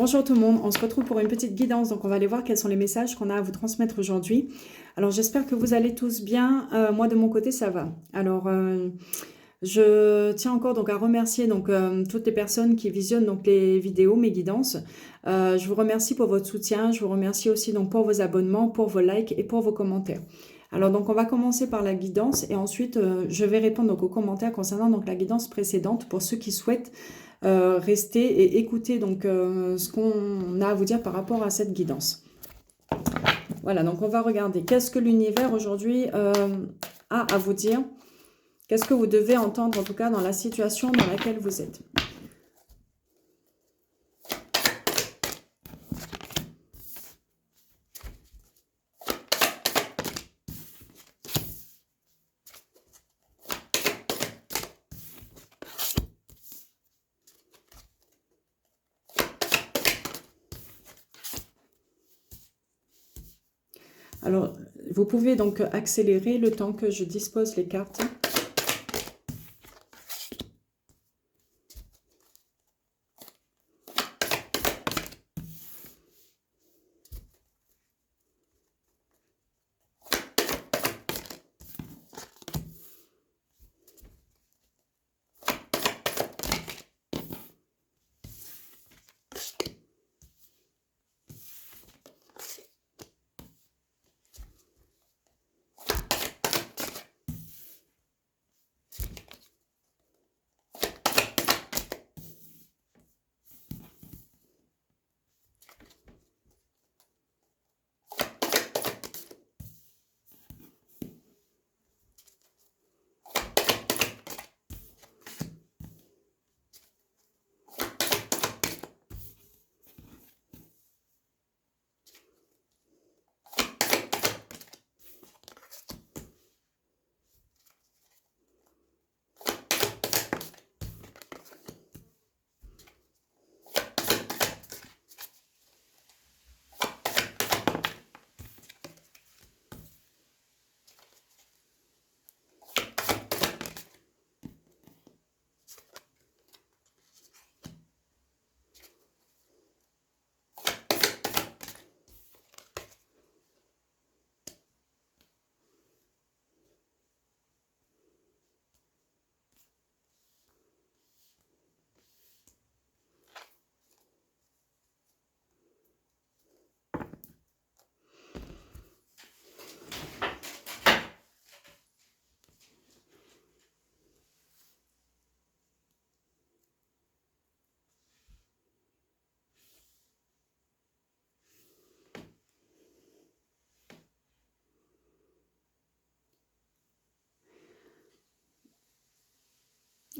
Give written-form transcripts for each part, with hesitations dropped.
Bonjour tout le monde, on se retrouve pour une petite guidance, donc on va aller voir quels sont les messages qu'on a à vous transmettre aujourd'hui. Alors j'espère que vous allez tous bien, moi de mon côté ça va. Alors je tiens encore donc à remercier toutes les personnes qui visionnent donc les vidéos, mes guidances. Je vous remercie pour votre soutien, je vous remercie aussi donc pour vos abonnements, pour vos likes et pour vos commentaires. Alors donc on va commencer par la guidance et ensuite je vais répondre donc aux commentaires concernant donc la guidance précédente pour ceux qui souhaitent rester et écouter donc ce qu'on a à vous dire par rapport à cette guidance. Voilà, donc on va regarder qu'est-ce que l'univers aujourd'hui a à vous dire. Qu'est-ce que vous devez entendre en tout cas dans la situation dans laquelle vous êtes. Alors, vous pouvez donc accélérer le temps que je dispose les cartes.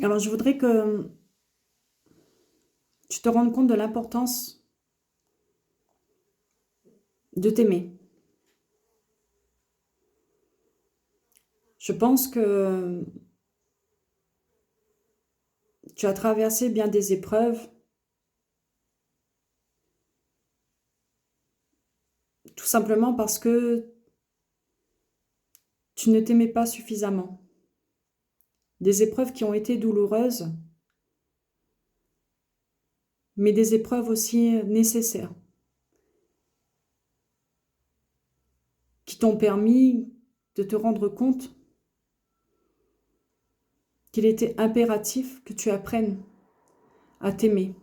Alors, je voudrais que tu te rendes compte de l'importance de t'aimer. Je pense que tu as traversé bien des épreuves, tout simplement parce que tu ne t'aimais pas suffisamment. Des épreuves qui ont été douloureuses, mais des épreuves aussi nécessaires, qui t'ont permis de te rendre compte qu'il était impératif que tu apprennes à t'aimer.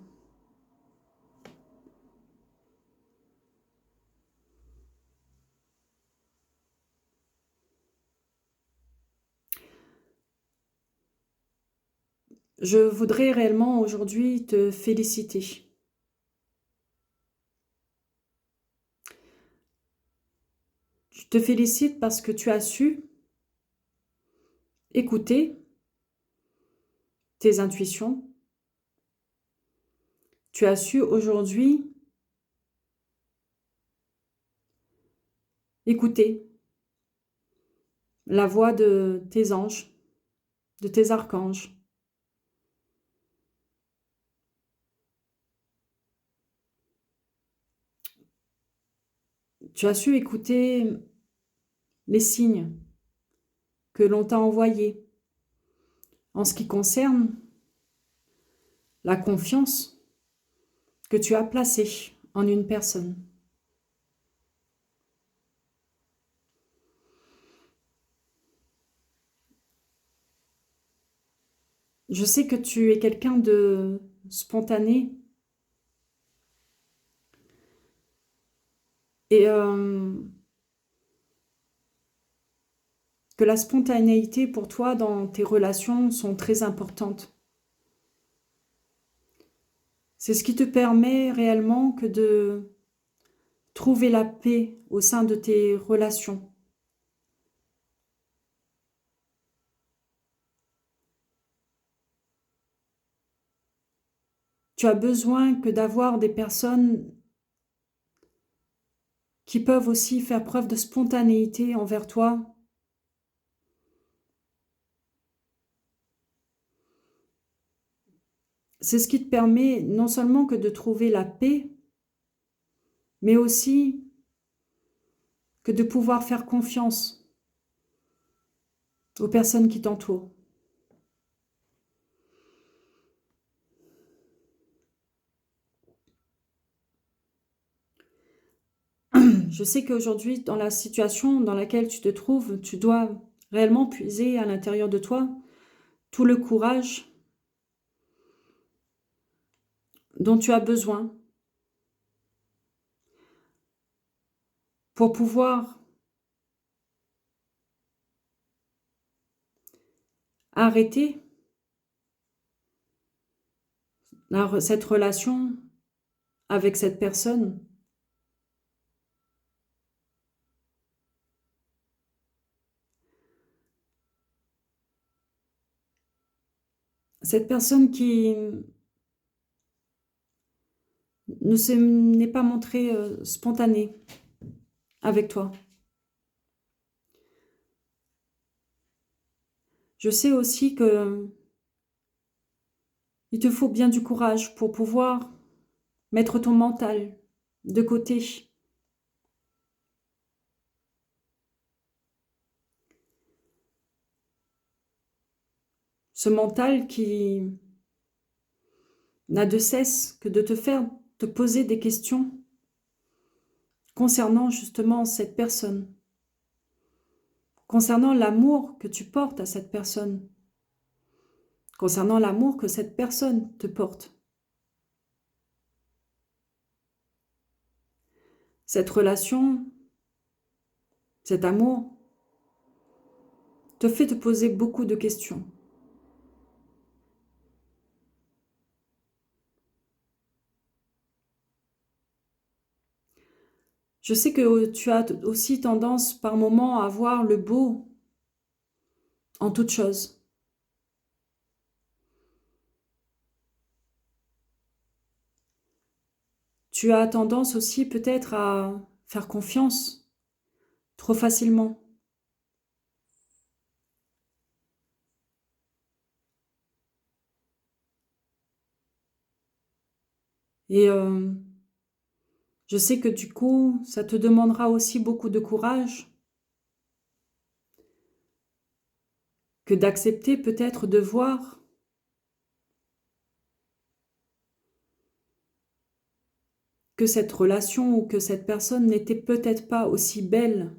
Je voudrais réellement aujourd'hui te féliciter. Je te félicite parce que tu as su écouter tes intuitions. Tu as su aujourd'hui écouter la voix de tes anges, de tes archanges. Tu as su écouter les signes que l'on t'a envoyés en ce qui concerne la confiance que tu as placé en une personne. Je sais que tu es quelqu'un de spontané et que la spontanéité pour toi dans tes relations sont très importantes. C'est ce qui te permet réellement que de trouver la paix au sein de tes relations. Tu as besoin que d'avoir des personnes qui peuvent aussi faire preuve de spontanéité envers toi. C'est ce qui te permet non seulement que de trouver la paix, mais aussi que de pouvoir faire confiance aux personnes qui t'entourent. Je sais qu'aujourd'hui, dans la situation dans laquelle tu te trouves, tu dois réellement puiser à l'intérieur de toi tout le courage dont tu as besoin pour pouvoir arrêter cette relation avec cette personne. Cette personne qui n'est pas montrée spontanée avec toi. Je sais aussi que il te faut bien du courage pour pouvoir mettre ton mental de côté. Ce mental qui n'a de cesse que de te faire te poser des questions concernant justement cette personne, concernant l'amour que tu portes à cette personne, concernant l'amour que cette personne te porte. Cette relation, cet amour, te fait te poser beaucoup de questions. Je sais que tu as aussi tendance par moments à voir le beau en toute chose. Tu as tendance aussi peut-être à faire confiance trop facilement. Et je sais que du coup, ça te demandera aussi beaucoup de courage que d'accepter peut-être de voir que cette relation ou que cette personne n'était peut-être pas aussi belle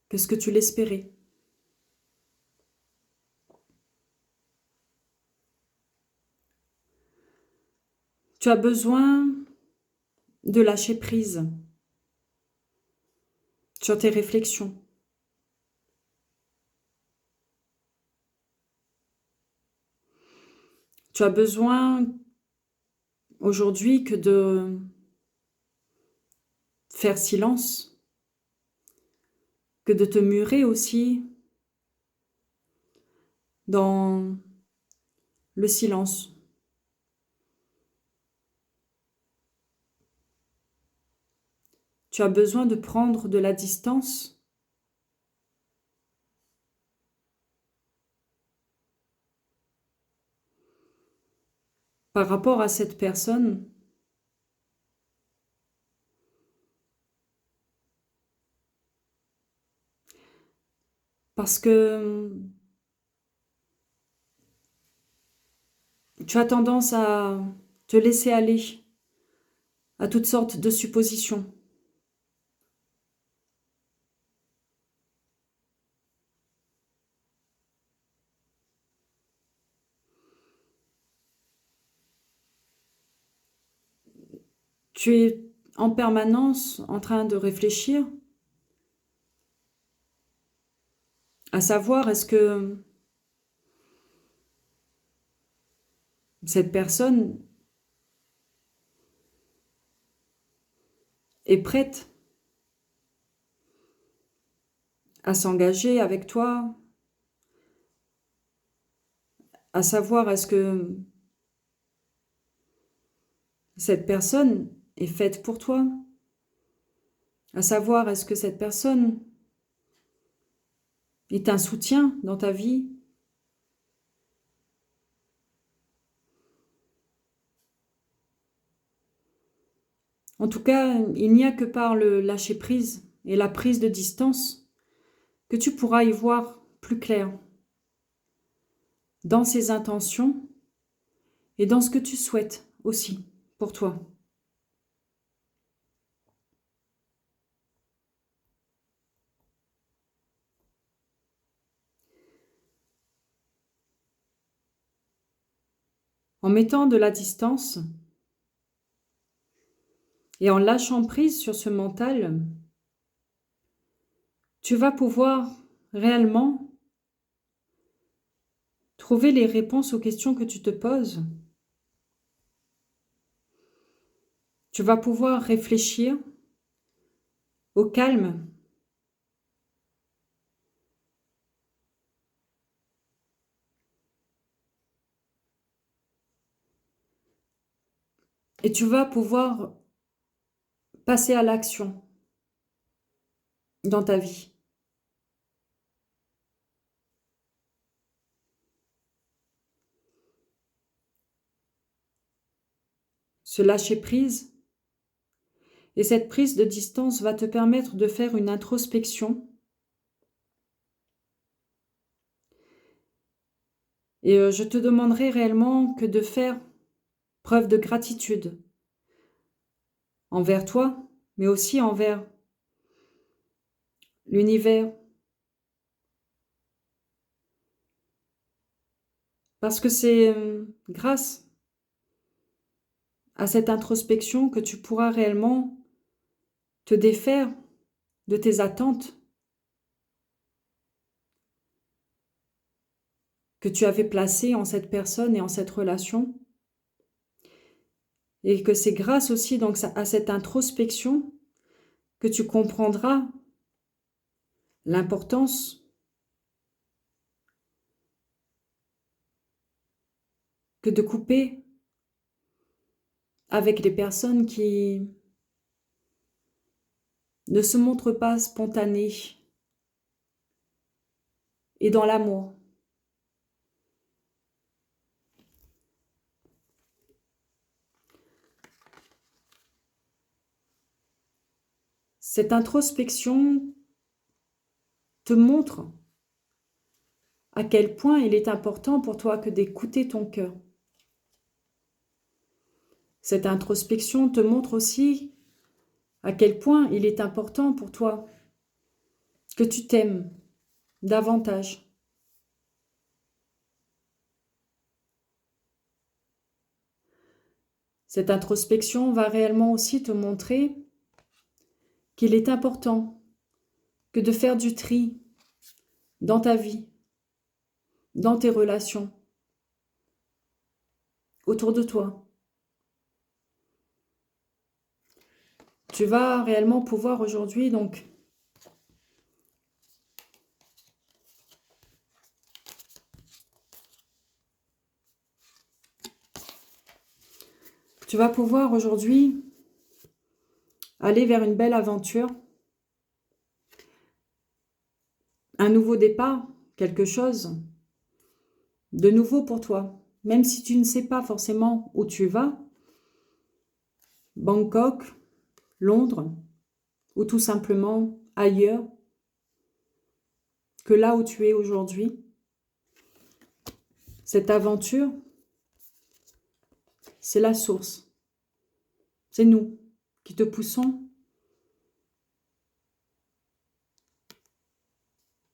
que ce que tu l'espérais. Tu as besoin de lâcher prise sur tes réflexions. Tu as besoin aujourd'hui que de faire silence, que de te murer aussi dans le silence. Tu as besoin de prendre de la distance par rapport à cette personne parce que tu as tendance à te laisser aller à toutes sortes de suppositions. Tu es en permanence en train de réfléchir à savoir est-ce que cette personne est prête à s'engager avec toi, à savoir est-ce que cette personne est faite pour toi, à savoir est-ce que cette personne est un soutien dans ta vie. En tout cas, il n'y a que par le lâcher-prise et la prise de distance que tu pourras y voir plus clair dans ses intentions et dans ce que tu souhaites aussi pour toi. En mettant de la distance et en lâchant prise sur ce mental, tu vas pouvoir réellement trouver les réponses aux questions que tu te poses. Tu vas pouvoir réfléchir au calme et tu vas pouvoir passer à l'action dans ta vie. Ce lâcher-prise et cette prise de distance va te permettre de faire une introspection et je te demanderai réellement que de faire preuve de gratitude envers toi, mais aussi envers l'univers. Parce que c'est grâce à cette introspection que tu pourras réellement te défaire de tes attentes que tu avais placées en cette personne et en cette relation. Et que c'est grâce aussi donc à cette introspection que tu comprendras l'importance que de couper avec les personnes qui ne se montrent pas spontanées et dans l'amour. Cette introspection te montre à quel point il est important pour toi que d'écouter ton cœur. Cette introspection te montre aussi à quel point il est important pour toi que tu t'aimes davantage. Cette introspection va réellement aussi te montrer qu'il est important que de faire du tri dans ta vie, dans tes relations, autour de toi. Tu vas réellement pouvoir aujourd'hui donc aller vers une belle aventure, un nouveau départ, quelque chose de nouveau pour toi. Même si tu ne sais pas forcément où tu vas, Bangkok, Londres, ou tout simplement ailleurs que là où tu es aujourd'hui. Cette aventure, c'est la source. C'est nous qui te poussons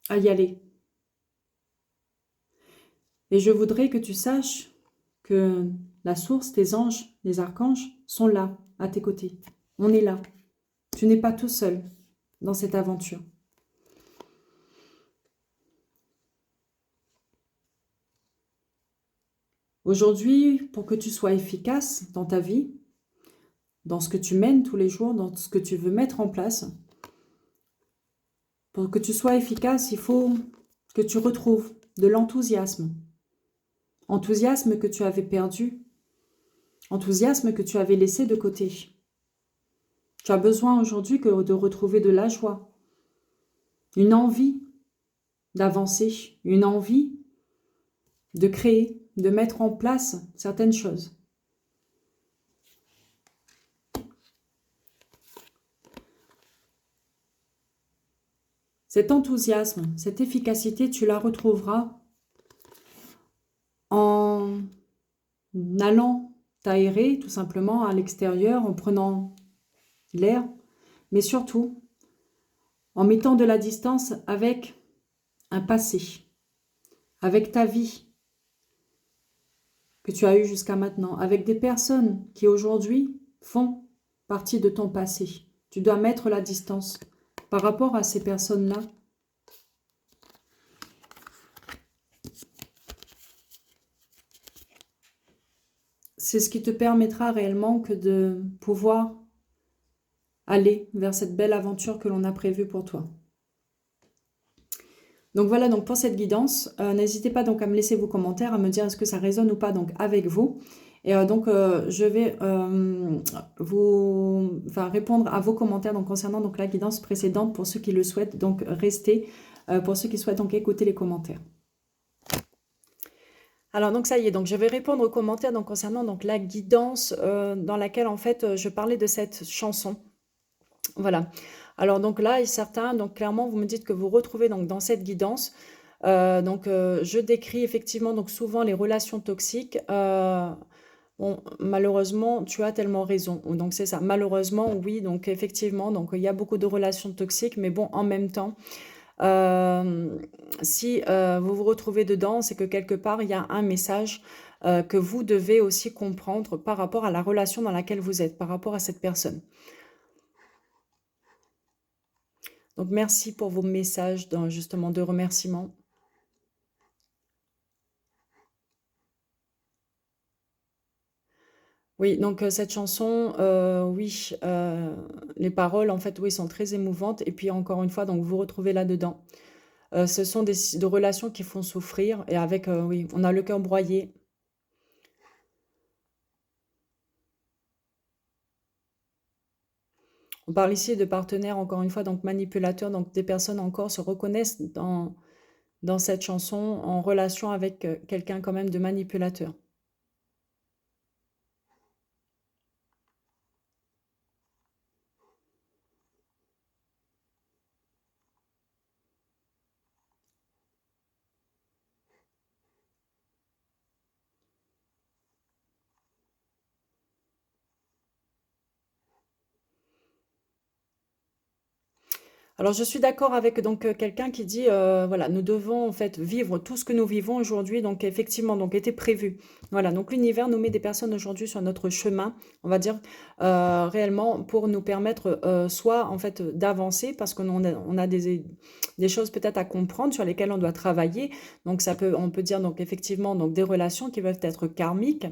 à y aller. Et je voudrais que tu saches que la source, tes anges, les archanges, sont là, à tes côtés. On est là. Tu n'es pas tout seul dans cette aventure. Aujourd'hui, pour que tu sois efficace dans ta vie, dans ce que tu mènes tous les jours, dans ce que tu veux mettre en place, pour que tu sois efficace, il faut que tu retrouves de l'enthousiasme. Enthousiasme que tu avais perdu, enthousiasme que tu avais laissé de côté. Tu as besoin aujourd'hui de retrouver de la joie, une envie d'avancer, une envie de créer, de mettre en place certaines choses. Cet enthousiasme, cette efficacité, tu la retrouveras en allant t'aérer tout simplement à l'extérieur, en prenant l'air, mais surtout en mettant de la distance avec un passé, avec ta vie que tu as eue jusqu'à maintenant, avec des personnes qui aujourd'hui font partie de ton passé. Tu dois mettre la distance par rapport à ces personnes-là. C'est ce qui te permettra réellement que de pouvoir aller vers cette belle aventure que l'on a prévue pour toi. Donc voilà donc pour cette guidance. N'hésitez pas donc à me laisser vos commentaires, à me dire est-ce que ça résonne ou pas donc avec vous. Et je vais répondre à vos commentaires donc, concernant donc, la guidance précédente pour ceux qui le souhaitent. Donc restez pour ceux qui souhaitent donc écouter les commentaires. Alors donc ça y est, donc je vais répondre aux commentaires donc, concernant donc, la guidance dans laquelle en fait je parlais de cette chanson. Voilà. Alors donc là, certains, donc clairement, vous me dites que vous retrouvez donc dans cette guidance. Je décris effectivement donc souvent les relations toxiques. Bon, malheureusement, tu as tellement raison. Donc c'est ça. Malheureusement, oui. Donc effectivement, donc il y a beaucoup de relations toxiques, mais bon, en même temps, si vous vous retrouvez dedans, c'est que quelque part il y a un message que vous devez aussi comprendre par rapport à la relation dans laquelle vous êtes, par rapport à cette personne. Donc, merci pour vos messages justement de remerciement. Oui, donc cette chanson, oui, les paroles, en fait, oui, sont très émouvantes. Et puis, encore une fois, donc vous vous retrouvez là-dedans. Ce sont des relations qui font souffrir. Et avec, oui, on a le cœur broyé. On parle ici de partenaires, encore une fois, donc manipulateurs. Donc, des personnes encore se reconnaissent dans cette chanson en relation avec quelqu'un quand même de manipulateur. Alors, je suis d'accord avec donc quelqu'un qui dit, voilà, nous devons en fait vivre tout ce que nous vivons aujourd'hui, donc effectivement, donc était prévu. Voilà, donc l'univers nous met des personnes aujourd'hui sur notre chemin, on va dire, réellement pour nous permettre soit en fait d'avancer, parce on a des choses peut-être à comprendre sur lesquelles on doit travailler. Donc on peut dire donc effectivement donc des relations qui peuvent être karmiques.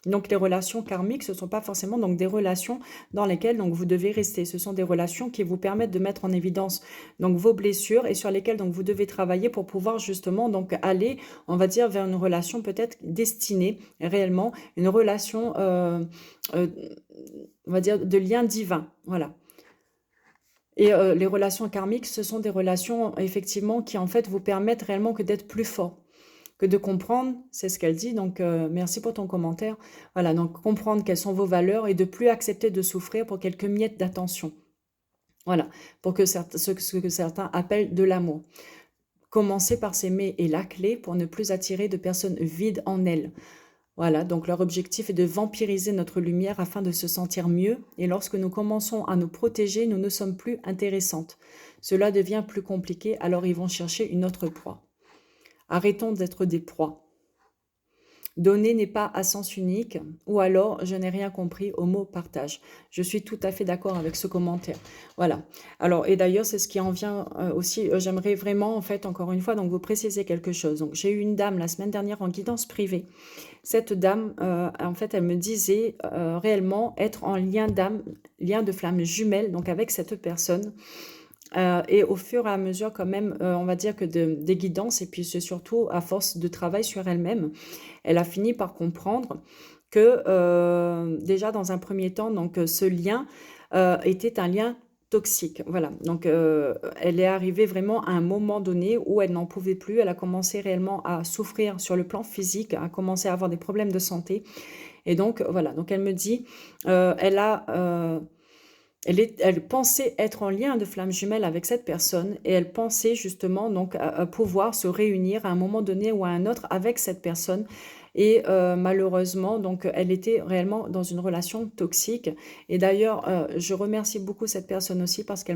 Donc les relations karmiques, ce ne sont pas forcément donc des relations dans lesquelles donc vous devez rester. Ce sont des relations qui vous permettent de mettre en évidence donc vos blessures et sur lesquelles donc vous devez travailler pour pouvoir justement donc aller, on va dire, vers une relation peut-être destinée réellement, une relation, on va dire, de lien divin. Voilà. Et les relations karmiques, ce sont des relations effectivement qui en fait vous permettent réellement que d'être plus fort, que de comprendre, c'est ce qu'elle dit, donc merci pour ton commentaire. Voilà, donc comprendre quelles sont vos valeurs et de plus accepter de souffrir pour quelques miettes d'attention. Voilà, pour que ce que certains appellent de l'amour. Commencer par s'aimer est la clé pour ne plus attirer de personnes vides en elles. Voilà, donc leur objectif est de vampiriser notre lumière afin de se sentir mieux. Et lorsque nous commençons à nous protéger, nous ne sommes plus intéressantes. Cela devient plus compliqué, alors ils vont chercher une autre proie. Arrêtons d'être des proies. Donner n'est pas à sens unique, ou alors je n'ai rien compris au mot partage. Je suis tout à fait d'accord avec ce commentaire. Voilà. Alors, et d'ailleurs, c'est ce qui en vient aussi. J'aimerais vraiment, en fait, encore une fois, donc vous préciser quelque chose. Donc, j'ai eu une dame la semaine dernière en guidance privée. Cette dame, en fait, elle me disait réellement être en lien d'âme, lien de flamme jumelle, donc avec cette personne. Et au fur et à mesure, quand même, on va dire que des guidances, et puis c'est surtout à force de travail sur elle-même, elle a fini par comprendre que déjà dans un premier temps, donc ce lien était un lien toxique. Voilà, donc elle est arrivée vraiment à un moment donné où elle n'en pouvait plus. Elle a commencé réellement à souffrir sur le plan physique, a commencé à avoir des problèmes de santé. Et donc voilà, donc elle me dit, elle pensait être en lien de flamme jumelle avec cette personne et elle pensait justement donc à pouvoir se réunir à un moment donné ou à un autre avec cette personne. Et malheureusement, donc elle était réellement dans une relation toxique. Et d'ailleurs, je remercie beaucoup cette personne aussi parce elle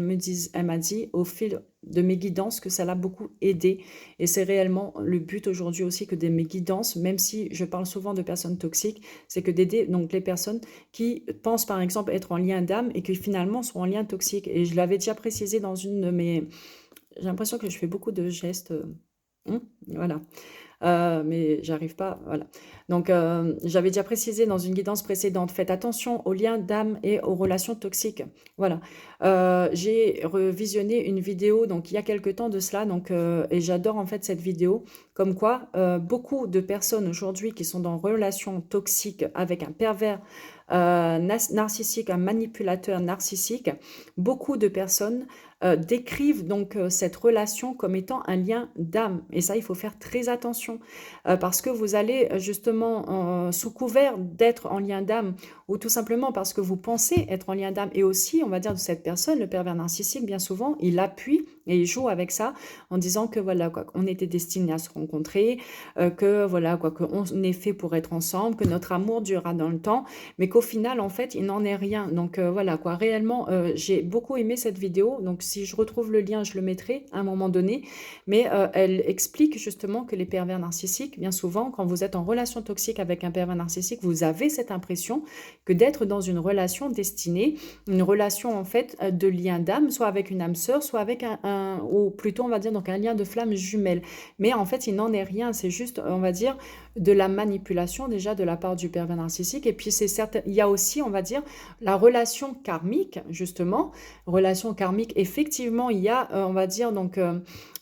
m'a dit au fil de mes guidances que ça l'a beaucoup aidé. Et c'est réellement le but aujourd'hui aussi que de mes guidances, même si je parle souvent de personnes toxiques, c'est que d'aider donc les personnes qui pensent par exemple être en lien d'âme et qui finalement sont en lien toxique. Et je l'avais déjà précisé dans une de mes... J'ai l'impression que je fais beaucoup de gestes. Voilà. Mais j'arrive pas, voilà. Donc, j'avais déjà précisé dans une guidance précédente, faites attention aux liens d'âme et aux relations toxiques. Voilà. J'ai revisionné une vidéo, donc il y a quelque temps de cela, donc, et j'adore en fait cette vidéo, comme quoi beaucoup de personnes aujourd'hui qui sont dans relations toxiques avec un pervers narcissique, un manipulateur narcissique, beaucoup de personnes décrivent donc cette relation comme étant un lien d'âme. Et ça, il faut faire très attention parce que vous allez justement, sous couvert d'être en lien d'âme ou tout simplement parce que vous pensez être en lien d'âme et aussi, on va dire, de cette personne, le pervers narcissique, bien souvent, il appuie et il joue avec ça en disant que voilà, quoi, on était destinés à se rencontrer, que voilà, quoi, qu'on est fait pour être ensemble, que notre amour durera dans le temps, mais qu'au final, en fait, il n'en est rien. Donc voilà, quoi, réellement, j'ai beaucoup aimé cette vidéo. Donc si je retrouve le lien, je le mettrai à un moment donné. Mais elle explique justement que les pervers narcissiques, bien souvent, quand vous êtes en relation toxique avec un pervers narcissique, vous avez cette impression que d'être dans une relation destinée, une relation en fait de lien d'âme, soit avec une âme sœur, soit avec ou plutôt on va dire donc un lien de flamme jumelle. Mais en fait, il n'en est rien. C'est juste, on va dire, de la manipulation déjà de la part du pervers narcissique. Et puis c'est certain, il y a aussi, on va dire, la relation karmique, justement. Relation karmique, effectivement, il y a, on va dire, donc,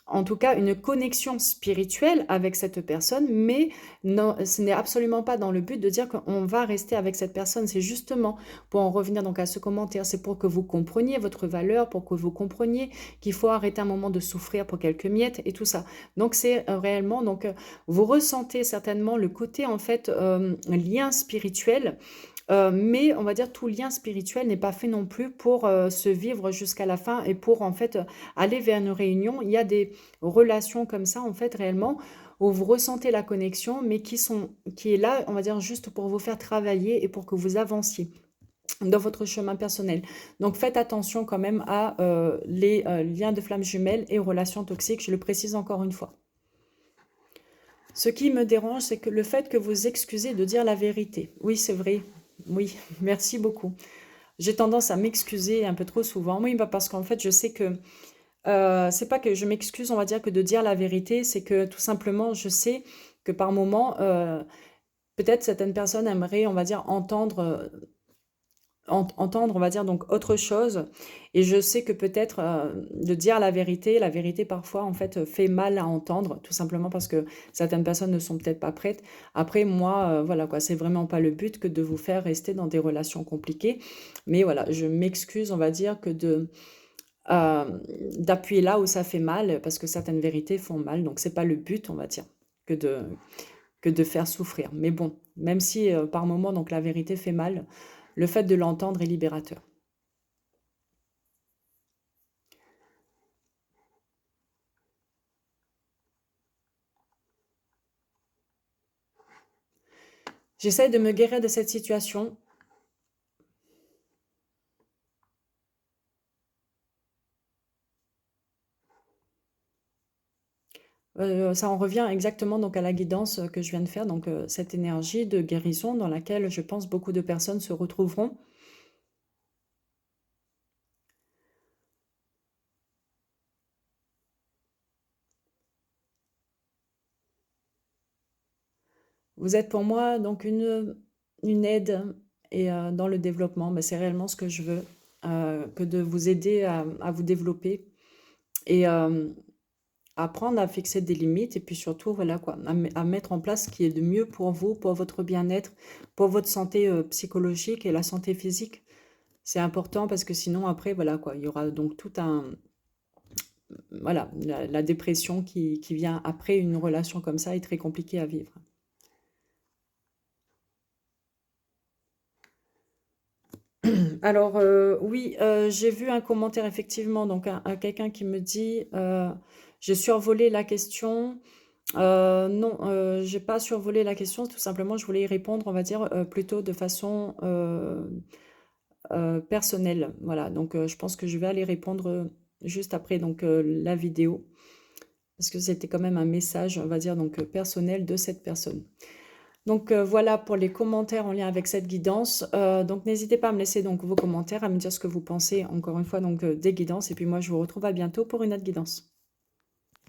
en tout cas, une connexion spirituelle avec cette personne, mais non, ce n'est absolument pas dans le but de dire qu'on va rester avec cette personne. C'est justement pour en revenir donc à ce commentaire, c'est pour que vous compreniez votre valeur, pour que vous compreniez qu'il faut arrêter un moment de souffrir pour quelques miettes et tout ça. Donc c'est réellement, donc vous ressentez certainement le côté en fait lien spirituel. Mais on va dire tout lien spirituel n'est pas fait non plus pour se vivre jusqu'à la fin et pour en fait aller vers une réunion. Il y a des relations comme ça en fait réellement où vous ressentez la connexion mais qui est là on va dire juste pour vous faire travailler et pour que vous avanciez dans votre chemin personnel. Donc faites attention quand même à les liens de flammes jumelles et relations toxiques, je le précise encore une fois. Ce qui me dérange, c'est que le fait que vous excusez de dire la vérité. Oui, c'est vrai. Oui, merci beaucoup. J'ai tendance à m'excuser un peu trop souvent. Oui, bah parce qu'en fait, je sais que c'est pas que je m'excuse, on va dire, que de dire la vérité, c'est que tout simplement, je sais que par moment, peut-être certaines personnes aimeraient, on va dire, entendre, on va dire, donc autre chose. Et je sais que peut-être de dire la vérité parfois, en fait, fait mal à entendre, tout simplement parce que certaines personnes ne sont peut-être pas prêtes. Après, moi, voilà, quoi, c'est vraiment pas le but que de vous faire rester dans des relations compliquées. Mais voilà, je m'excuse, on va dire, que euh, d'appuyer là où ça fait mal, parce que certaines vérités font mal. Donc, c'est pas le but, on va dire, que de faire souffrir. Mais bon, même si par moment, donc la vérité fait mal, le fait de l'entendre est libérateur. J'essaye de me guérir de cette situation. Ça en revient exactement donc à la guidance que je viens de faire, donc cette énergie de guérison dans laquelle je pense beaucoup de personnes se retrouveront. Vous êtes pour moi donc une aide et dans le développement, mais c'est réellement ce que je veux, que de vous aider à vous développer et apprendre à fixer des limites et puis surtout, voilà quoi, à mettre en place ce qui est de mieux pour vous, pour votre bien-être, pour votre santé psychologique et la santé physique. C'est important parce que sinon après, voilà quoi, il y aura donc tout un, voilà, la dépression qui vient après une relation comme ça est très compliquée à vivre. Alors, oui, j'ai vu un commentaire effectivement, donc quelqu'un qui me dit, j'ai survolé la question. Non, j'ai pas survolé la question, tout simplement, je voulais y répondre, on va dire, plutôt de façon personnelle. Voilà, donc je pense que je vais aller répondre juste après donc, la vidéo, parce que c'était quand même un message, on va dire, donc personnel de cette personne. Donc voilà pour les commentaires en lien avec cette guidance. Donc n'hésitez pas à me laisser donc vos commentaires, à me dire ce que vous pensez encore une fois donc des guidances. Et puis moi je vous retrouve à bientôt pour une autre guidance.